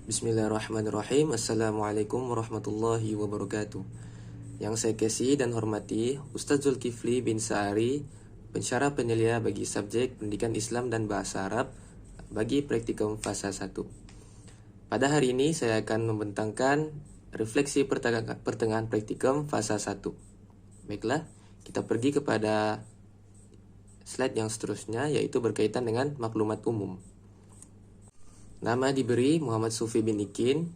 Bismillahirrahmanirrahim. Assalamualaikum warahmatullahi wabarakatuh. Yang saya kasihi dan hormati, Ustaz Zulkifli bin Sa'ari, pensyarah penyelia bagi subjek Pendidikan Islam dan Bahasa Arab bagi praktikum fasa 1. Pada hari ini saya akan membentangkan refleksi pertengahan praktikum fasa 1. Baiklah, kita pergi kepada slide yang seterusnya, yaitu berkaitan dengan maklumat umum. Nama diberi Muhammad Sufi bin Ikin,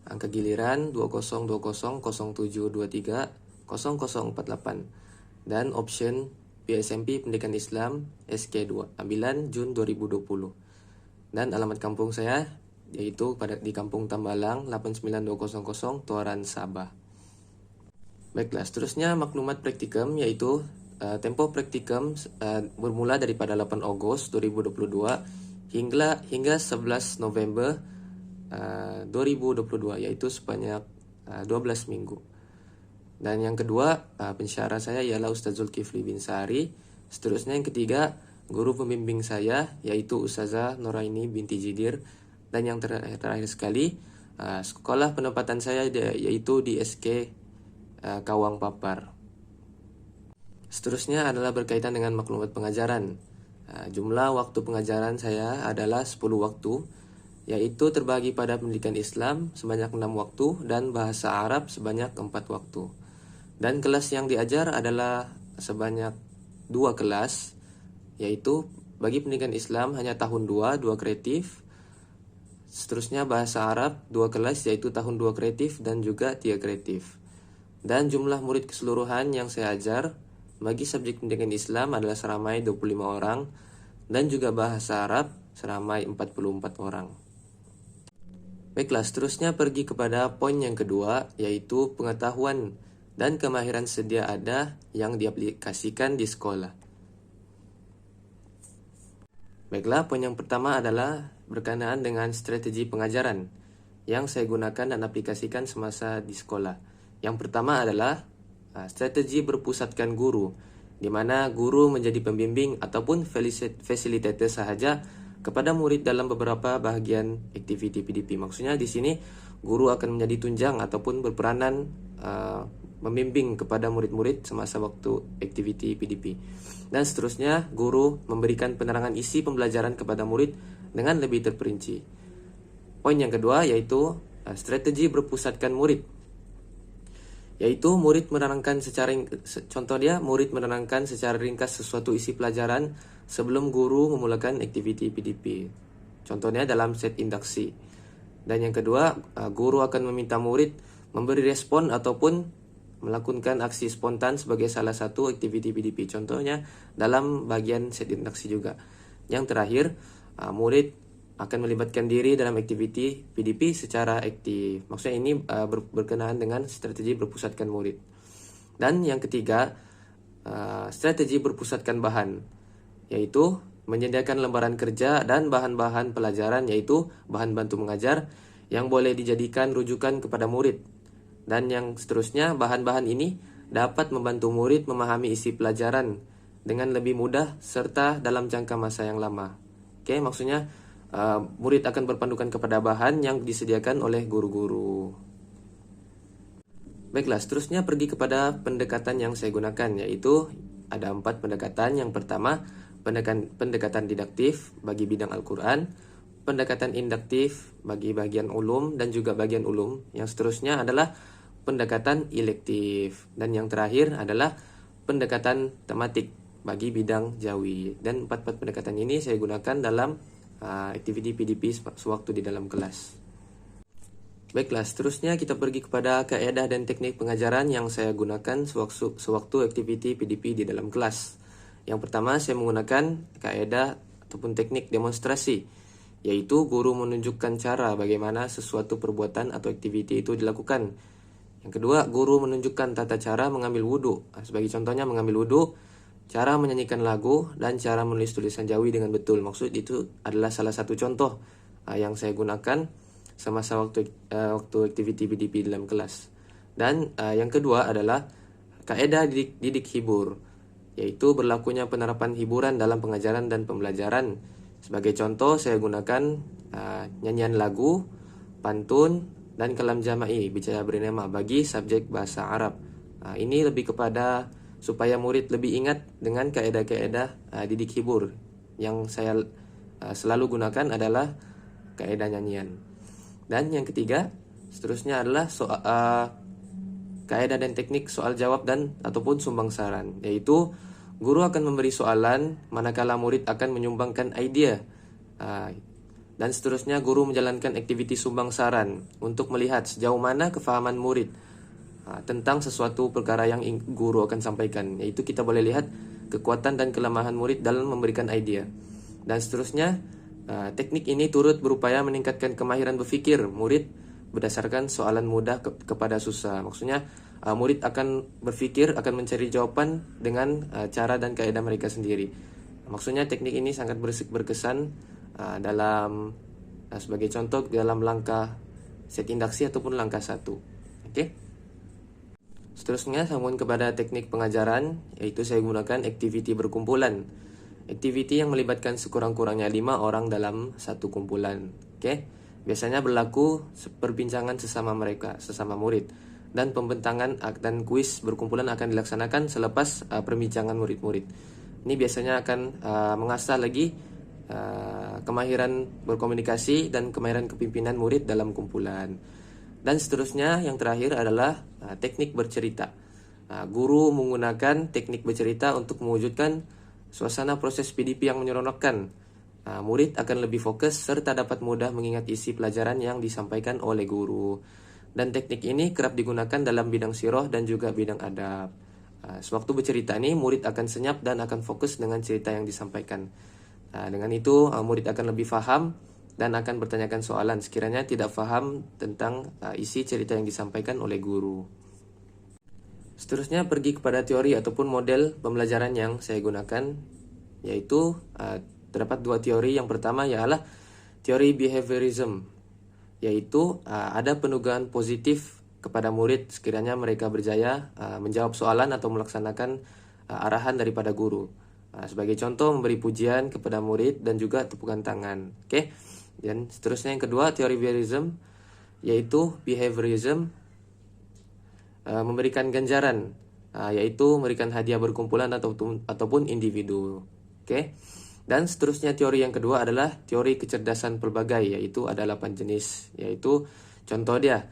angka giliran 202007230048, dan option PSMP Pendidikan Islam SK2, ambilan Jun 2020. Dan alamat kampung saya yaitu di Kampung Tambalang 89200 Tuaran, Sabah. Baiklah, seterusnya maklumat praktikum yaitu tempo praktikum bermula daripada 8 Agustus 2022 hingga 11 November 2022, yaitu sebanyak 12 minggu. Dan yang kedua, pensyarah saya ialah Ustaz Zulkifli bin Sa'ari. Seterusnya yang ketiga, guru pembimbing saya yaitu Ustazah Nuraini binti Jidir. Dan yang terakhir sekali, sekolah penempatan saya yaitu di SK Kawang Papar. Seterusnya adalah berkaitan dengan maklumat pengajaran. Jumlah waktu pengajaran saya adalah 10 waktu, yaitu terbagi pada pendidikan Islam sebanyak 6 waktu dan bahasa Arab sebanyak 4 waktu. Dan kelas yang diajar adalah sebanyak 2 kelas, yaitu bagi pendidikan Islam hanya tahun 2 kreatif. Seterusnya bahasa Arab 2 kelas, yaitu tahun 2 kreatif dan juga 3 kreatif. Dan jumlah murid keseluruhan yang saya ajar bagi subjek pendidikan Islam adalah seramai 25 orang dan juga bahasa Arab seramai 44 orang. Baiklah, seterusnya pergi kepada poin yang kedua, yaitu pengetahuan dan kemahiran sedia ada yang diaplikasikan di sekolah. Baiklah, poin yang pertama adalah berkenaan dengan strategi pengajaran yang saya gunakan dan aplikasikan semasa di sekolah. Yang pertama adalah strategi berpusatkan guru, di mana guru menjadi pembimbing ataupun fasilitator sahaja kepada murid dalam beberapa bahagian aktiviti PDP. Maksudnya di sini guru akan menjadi tunjang ataupun berperanan membimbing kepada murid-murid semasa waktu aktiviti PDP. Dan seterusnya, guru memberikan penerangan isi pembelajaran kepada murid dengan lebih terperinci. Poin yang kedua yaitu strategi berpusatkan murid, yaitu murid menerangkan murid menerangkan secara ringkas sesuatu isi pelajaran sebelum guru memulakan aktiviti PDP. Contohnya dalam set induksi. Dan yang kedua, guru akan meminta murid memberi respon ataupun melakukan aksi spontan sebagai salah satu aktiviti PDP. Contohnya dalam bagian set induksi juga. Yang terakhir, murid akan melibatkan diri dalam aktiviti PDP secara aktif. Maksudnya ini berkenaan dengan strategi berpusatkan murid. Dan yang ketiga, strategi berpusatkan bahan, yaitu menyediakan lembaran kerja dan bahan-bahan pelajaran, yaitu bahan bantu mengajar yang boleh dijadikan rujukan kepada murid. Dan yang seterusnya, bahan-bahan ini dapat membantu murid memahami isi pelajaran dengan lebih mudah serta dalam jangka masa yang lama. Oke, maksudnya murid akan berpandukan kepada bahan yang disediakan oleh guru-guru. Baiklah, seterusnya pergi kepada pendekatan yang saya gunakan, yaitu ada 4 pendekatan. Yang pertama, pendekatan didaktif bagi bidang Al-Quran, pendekatan induktif bagi bagian ulum dan juga bagian ulum. Yang seterusnya adalah pendekatan elektif. Dan yang terakhir adalah pendekatan tematik bagi bidang jawi. Dan 4 pendekatan ini saya gunakan dalam aktiviti PDP sewaktu di dalam kelas. Baiklah, seterusnya kita pergi kepada kaedah dan teknik pengajaran yang saya gunakan sewaktu aktiviti PDP di dalam kelas. Yang pertama, saya menggunakan kaedah ataupun teknik demonstrasi, yaitu guru menunjukkan cara bagaimana sesuatu perbuatan atau aktiviti itu dilakukan. Yang kedua, guru menunjukkan tata cara mengambil wudhu. Sebagai contohnya mengambil wudhu, cara menyanyikan lagu, dan cara menulis tulisan jawi dengan betul. Maksud itu adalah salah satu contoh yang saya gunakan semasa waktu aktiviti PDP dalam kelas. Dan yang kedua adalah kaedah didik hibur, yaitu berlakunya penerapan hiburan dalam pengajaran dan pembelajaran. Sebagai contoh, saya gunakan nyanyian lagu, pantun, dan kalam jama'i, bicara bernama bagi subjek bahasa Arab. Ini lebih kepada supaya murid lebih ingat dengan kaedah-kaedah didik hibur. Yang saya selalu gunakan adalah kaedah nyanyian. Dan yang ketiga, seterusnya adalah kaedah dan teknik soal jawab dan ataupun sumbang saran, yaitu guru akan memberi soalan manakala murid akan menyumbangkan ide. Dan seterusnya guru menjalankan aktiviti sumbang saran untuk melihat sejauh mana kefahaman murid tentang sesuatu perkara yang guru akan sampaikan. Yaitu kita boleh lihat kekuatan dan kelemahan murid dalam memberikan ide. Dan seterusnya teknik ini turut berupaya meningkatkan kemahiran berpikir murid berdasarkan soalan mudah kepada susah. Maksudnya murid akan berpikir, akan mencari jawaban dengan cara dan kaedah mereka sendiri. Maksudnya teknik ini sangat berkesan dalam sebagai contoh dalam langkah set indaksi ataupun langkah 1. Oke. Seterusnya sambung kepada teknik pengajaran, yaitu saya gunakan aktiviti berkumpulan. Aktiviti yang melibatkan sekurang-kurangnya 5 orang dalam satu kumpulan. Oke. Biasanya berlaku perbincangan sesama mereka, sesama murid, dan pembentangan dan kuis berkumpulan akan dilaksanakan selepas perbincangan murid-murid. Ini biasanya akan mengasah lagi kemahiran berkomunikasi dan kemahiran kepimpinan murid dalam kumpulan. Dan seterusnya yang terakhir adalah teknik bercerita. Guru menggunakan teknik bercerita untuk mewujudkan suasana proses PDP yang menyeronokkan. Murid akan lebih fokus serta dapat mudah mengingat isi pelajaran yang disampaikan oleh guru. Dan teknik ini kerap digunakan dalam bidang siroh dan juga bidang adab. Sewaktu bercerita ini, murid akan senyap dan akan fokus dengan cerita yang disampaikan. Dengan itu, murid akan lebih paham dan akan bertanyakan soalan sekiranya tidak paham tentang isi cerita yang disampaikan oleh guru. Seterusnya pergi kepada teori ataupun model pembelajaran yang saya gunakan, yaitu terdapat 2 teori. Yang pertama ialah teori behaviorism, yaitu ada penugahan positif kepada murid sekiranya mereka berjaya menjawab soalan atau melaksanakan arahan daripada guru. Sebagai contoh, memberi pujian kepada murid dan juga tepukan tangan. Oke. Dan seterusnya yang kedua, teori behaviorism, yaitu behaviorism memberikan ganjaran, yaitu memberikan hadiah berkumpulan ataupun individu. Oke. Dan seterusnya teori yang kedua adalah teori kecerdasan pelbagai, yaitu ada 8 jenis, yaitu contoh dia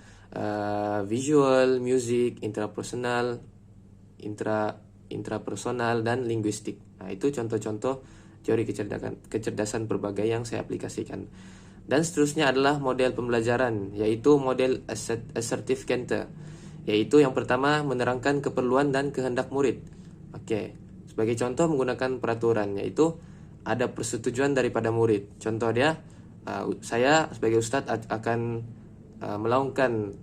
visual, music, intrapersonal, dan linguistik. Itu contoh-contoh teori kecerdasan pelbagai yang saya aplikasikan. Dan seterusnya adalah model pembelajaran, yaitu model assertive Cantor, yaitu yang pertama menerangkan keperluan dan kehendak murid. Oke. Sebagai contoh menggunakan peraturan, yaitu ada persetujuan daripada murid. Contoh dia, saya sebagai ustadz akan melakukan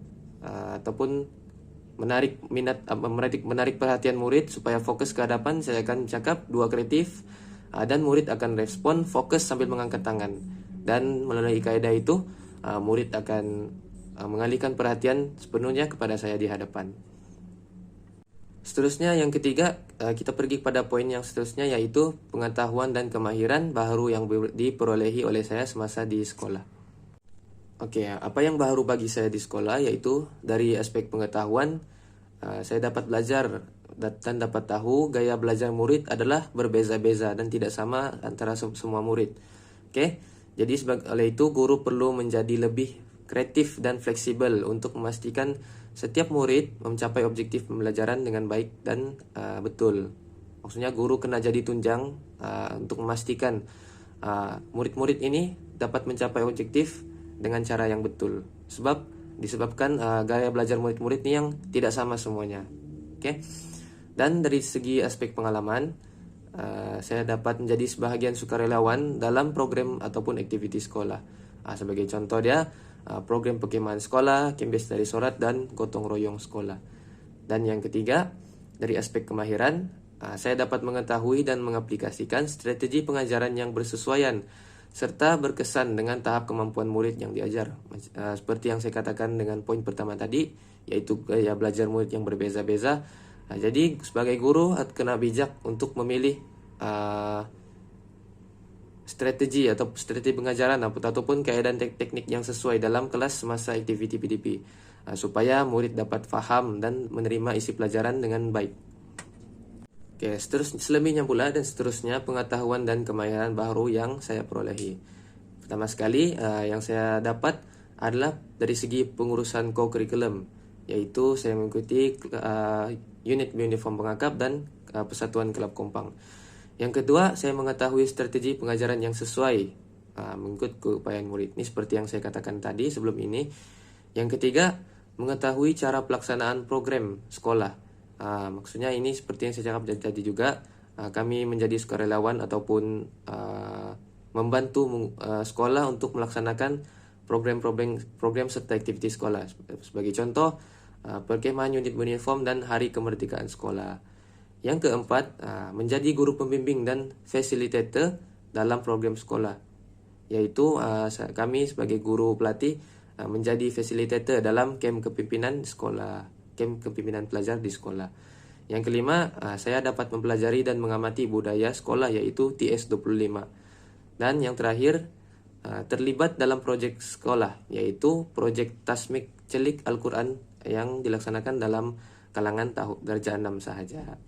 ataupun menarik perhatian murid supaya fokus ke hadapan. Saya akan cakap 2 kreatif dan murid akan respon fokus sambil mengangkat tangan. Dan melalui kaidah itu murid akan mengalihkan perhatian sepenuhnya kepada saya di hadapan. Seterusnya yang ketiga, kita pergi pada poin yang seterusnya, yaitu pengetahuan dan kemahiran baru yang diperolehi oleh saya semasa di sekolah. Oke, apa yang baru bagi saya di sekolah, yaitu dari aspek pengetahuan, saya dapat belajar dan dapat tahu gaya belajar murid adalah berbeza-beza dan tidak sama antara semua murid. Oke, jadi oleh itu guru perlu menjadi lebih kreatif dan fleksibel untuk memastikan setiap murid mencapai objektif pembelajaran dengan baik dan betul. Maksudnya guru kena jadi tunjang untuk memastikan murid-murid ini dapat mencapai objektif dengan cara yang betul. Disebabkan gaya belajar murid-murid ini yang tidak sama semuanya. Oke. Dan dari segi aspek pengalaman, saya dapat menjadi sebahagian sukarelawan dalam program ataupun aktiviti sekolah. Sebagai contoh dia, program perkemahan sekolah, kembes dari sorat, dan gotong royong sekolah. Dan yang ketiga, dari aspek kemahiran, saya dapat mengetahui dan mengaplikasikan strategi pengajaran yang bersesuaian serta berkesan dengan tahap kemampuan murid yang diajar. Seperti yang saya katakan dengan poin pertama tadi, yaitu gaya belajar murid yang berbeza-beza. Jadi sebagai guru kena bijak untuk memilih strategi atau strategi pengajaran ataupun keadaan teknik yang sesuai dalam kelas semasa aktiviti PDP supaya murid dapat faham dan menerima isi pelajaran dengan baik. Oke, selebihnya pula dan seterusnya pengetahuan dan kemahiran baru yang saya perolehi. Pertama sekali yang saya dapat adalah dari segi pengurusan co-curriculum, yaitu saya mengikuti unit uniform pengakap dan persatuan kelab kompang. Yang kedua, saya mengetahui strategi pengajaran yang sesuai mengikut keupayaan murid. Ini seperti yang saya katakan tadi sebelum ini. Yang ketiga, mengetahui cara pelaksanaan program sekolah. Maksudnya ini seperti yang saya cakap tadi juga, kami menjadi sukarelawan ataupun membantu sekolah untuk melaksanakan program serta aktiviti sekolah. Sebagai contoh, perkemahan unit uniform dan hari kemerdekaan sekolah. Yang keempat, menjadi guru pembimbing dan fasilitator dalam program sekolah, yaitu kami sebagai guru pelatih menjadi fasilitator dalam camp kepimpinan sekolah, camp kepimpinan pelajar di sekolah. Yang kelima, saya dapat mempelajari dan mengamati budaya sekolah, yaitu TS25. Dan yang terakhir, terlibat dalam proyek sekolah, yaitu proyek Tasmik Celik Al-Quran yang dilaksanakan dalam kalangan darjah 6 sahaja.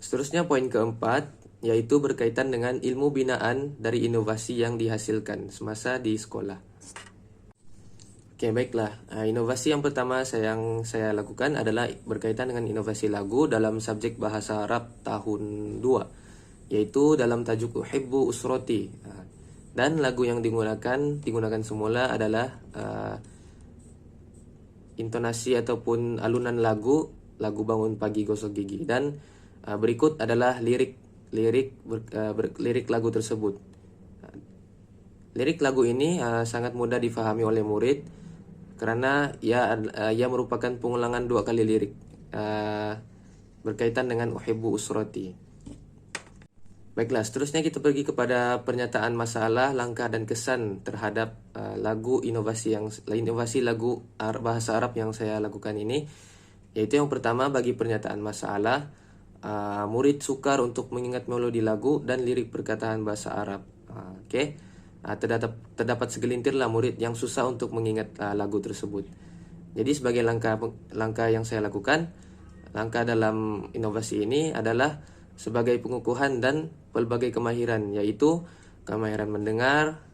Seterusnya poin keempat, yaitu berkaitan dengan ilmu binaan dari inovasi yang dihasilkan semasa di sekolah. Oke, baiklah. Inovasi yang pertama yang saya lakukan adalah berkaitan dengan inovasi lagu dalam subjek Bahasa Arab tahun 2, yaitu dalam tajuk Uhibbu Usroti. Dan lagu yang digunakan semula adalah intonasi ataupun alunan lagu Bangun Pagi Gosok Gigi. Dan berikut adalah lirik lagu tersebut. Lirik lagu ini sangat mudah difahami oleh murid karena ia merupakan pengulangan 2 kali lirik berkaitan dengan Uhibbu Usrati. Baiklah, seterusnya kita pergi kepada pernyataan masalah, langkah dan kesan terhadap inovasi lagu bahasa Arab yang saya lakukan ini. Yaitu yang pertama, bagi pernyataan masalah, murid sukar untuk mengingat melodi lagu dan lirik perkataan bahasa Arab. Terdapat segelintirlah murid yang susah untuk mengingat lagu tersebut. Jadi sebagai langkah yang saya lakukan, langkah dalam inovasi ini adalah sebagai pengukuhan dan pelbagai kemahiran, yaitu kemahiran mendengar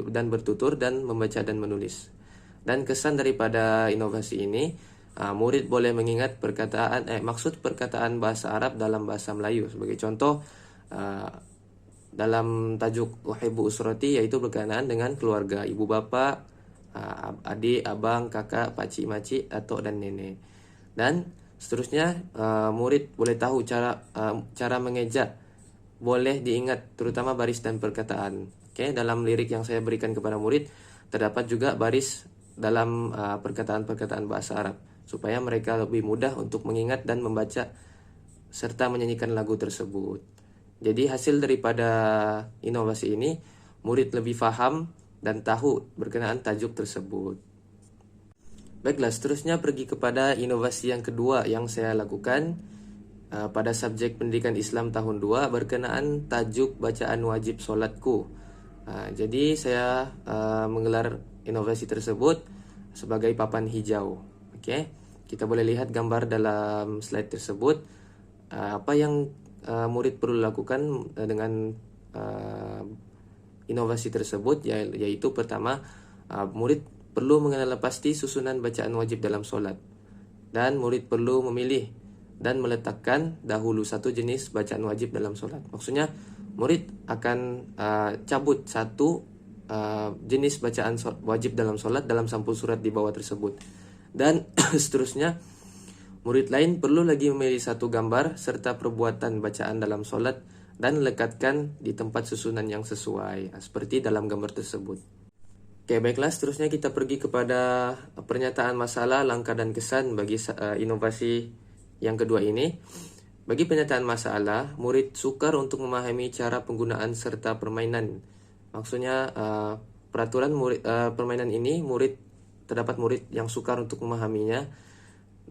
dan bertutur, dan membaca dan menulis. Dan kesan daripada inovasi ini, murid boleh mengingat maksud perkataan bahasa Arab dalam bahasa Melayu. Sebagai contoh, dalam tajuk Uhibbu Usrati, yaitu berkenaan dengan keluarga, ibu bapa, adik, abang, kakak, pakcik, makcik, atuk dan nenek. Dan seterusnya, murid boleh tahu cara mengejak, boleh diingat terutama baris dan perkataan. Dalam lirik yang saya berikan kepada murid terdapat juga baris dalam perkataan-perkataan bahasa Arab, supaya mereka lebih mudah untuk mengingat dan membaca serta menyanyikan lagu tersebut. Jadi hasil daripada inovasi ini, murid lebih paham dan tahu berkenaan tajuk tersebut. Baiklah, seterusnya pergi kepada inovasi yang kedua yang saya lakukan pada subjek pendidikan Islam tahun 2 berkenaan tajuk bacaan wajib solatku. Jadi saya menggelar inovasi tersebut sebagai papan hijau. Kita boleh lihat gambar dalam slide tersebut. Apa yang murid perlu lakukan dengan inovasi tersebut, yaitu pertama, murid perlu mengenal pasti susunan bacaan wajib dalam solat, dan murid perlu memilih dan meletakkan dahulu satu jenis bacaan wajib dalam solat. Maksudnya murid akan cabut satu jenis bacaan wajib dalam solat dalam sampul surat di bawah tersebut. Dan seterusnya, murid lain perlu lagi memilih satu gambar serta perbuatan bacaan dalam solat dan lekatkan di tempat susunan yang sesuai, seperti dalam gambar tersebut. Baiklah, seterusnya kita pergi kepada pernyataan masalah, langkah dan kesan bagi inovasi yang kedua ini. Bagi pernyataan masalah, murid sukar untuk memahami cara penggunaan serta permainan. Maksudnya peraturan permainan ini terdapat murid yang sukar untuk memahaminya,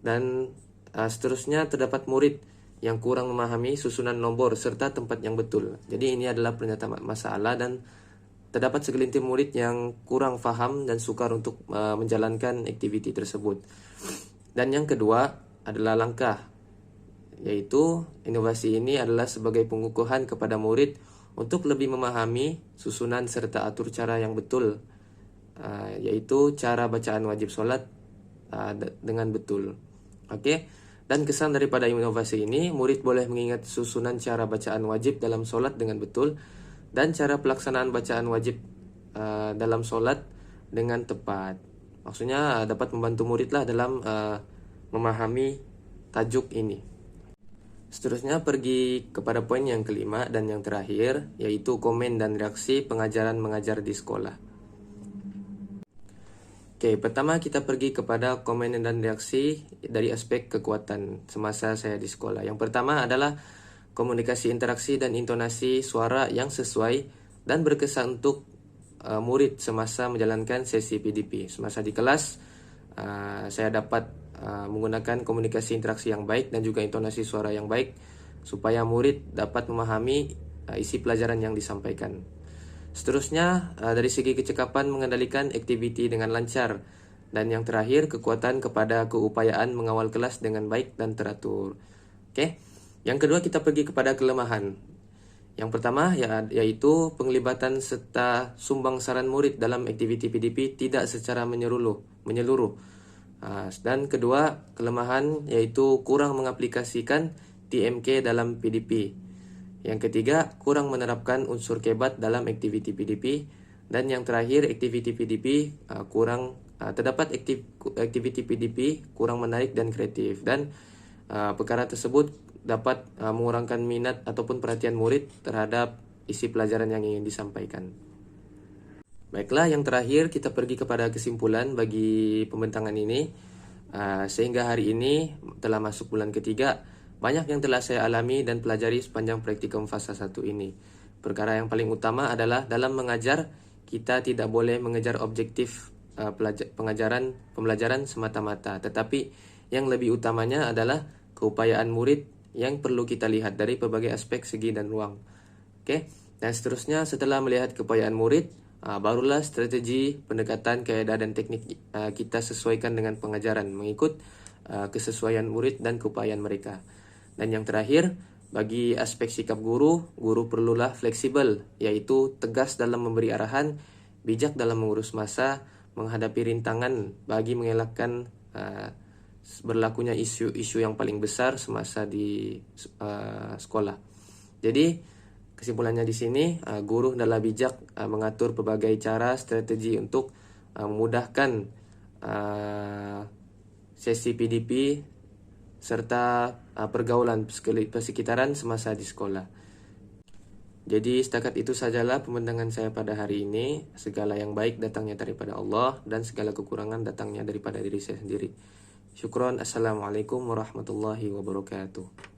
dan seterusnya terdapat murid yang kurang memahami susunan nomor serta tempat yang betul. Jadi ini adalah pernyataan masalah dan terdapat segelintir murid yang kurang paham dan sukar untuk menjalankan aktiviti tersebut. Dan yang kedua adalah langkah, yaitu inovasi ini adalah sebagai pengukuhan kepada murid untuk lebih memahami susunan serta atur cara yang betul, yaitu cara bacaan wajib sholat dengan betul. Oke. Dan kesan daripada inovasi ini, murid boleh mengingat susunan cara bacaan wajib dalam sholat dengan betul dan cara pelaksanaan bacaan wajib dalam sholat dengan tepat. Maksudnya dapat membantu murid lah dalam memahami tajuk ini. Seterusnya pergi kepada poin yang kelima dan yang terakhir, yaitu komen dan reaksi pengajaran mengajar di sekolah. Oke, pertama kita pergi kepada komen dan reaksi dari aspek kekuatan semasa saya di sekolah. Yang pertama adalah komunikasi, interaksi, dan intonasi suara yang sesuai dan berkesan untuk murid semasa menjalankan sesi PDP. Semasa di kelas, saya dapat menggunakan komunikasi interaksi yang baik dan juga intonasi suara yang baik supaya murid dapat memahami isi pelajaran yang disampaikan. Seterusnya, dari segi kecekapan mengendalikan aktiviti dengan lancar. Dan yang terakhir, kekuatan kepada keupayaan mengawal kelas dengan baik dan teratur. Oke. Yang kedua, kita pergi kepada kelemahan. Yang pertama yaitu penglibatan serta sumbang saran murid dalam aktiviti PDP tidak secara menyeluruh. Dan kedua, kelemahan yaitu kurang mengaplikasikan TMK dalam PDP. Yang ketiga, kurang menerapkan unsur kebat dalam aktiviti PDP. Dan yang terakhir, aktiviti PDP terdapat aktiviti PDP kurang menarik dan kreatif. Dan perkara tersebut dapat mengurangkan minat ataupun perhatian murid terhadap isi pelajaran yang ingin disampaikan. Baiklah, yang terakhir kita pergi kepada kesimpulan bagi pembentangan ini. Sehingga hari ini telah masuk bulan ketiga, banyak yang telah saya alami dan pelajari sepanjang praktikum fasa 1 ini. Perkara yang paling utama adalah dalam mengajar, kita tidak boleh mengejar objektif pembelajaran semata-mata. Tetapi yang lebih utamanya adalah keupayaan murid yang perlu kita lihat dari berbagai aspek, segi, dan ruang. Oke. Dan seterusnya, setelah melihat keupayaan murid, barulah strategi pendekatan, kaedah, dan teknik kita sesuaikan dengan pengajaran mengikut kesesuaian murid dan keupayaan mereka. Dan yang terakhir, bagi aspek sikap guru perlulah fleksibel, yaitu tegas dalam memberi arahan, bijak dalam mengurus masa, menghadapi rintangan bagi mengelakkan berlakunya isu-isu yang paling besar semasa di sekolah. Jadi kesimpulannya di sini, guru adalah bijak mengatur berbagai cara strategi untuk memudahkan sesi PDP serta pergaulan persekitaran semasa di sekolah. Jadi setakat itu sajalah pembentangan saya pada hari ini. Segala yang baik datangnya daripada Allah dan segala kekurangan datangnya daripada diri saya sendiri. Syukron. Assalamualaikum warahmatullahi wabarakatuh.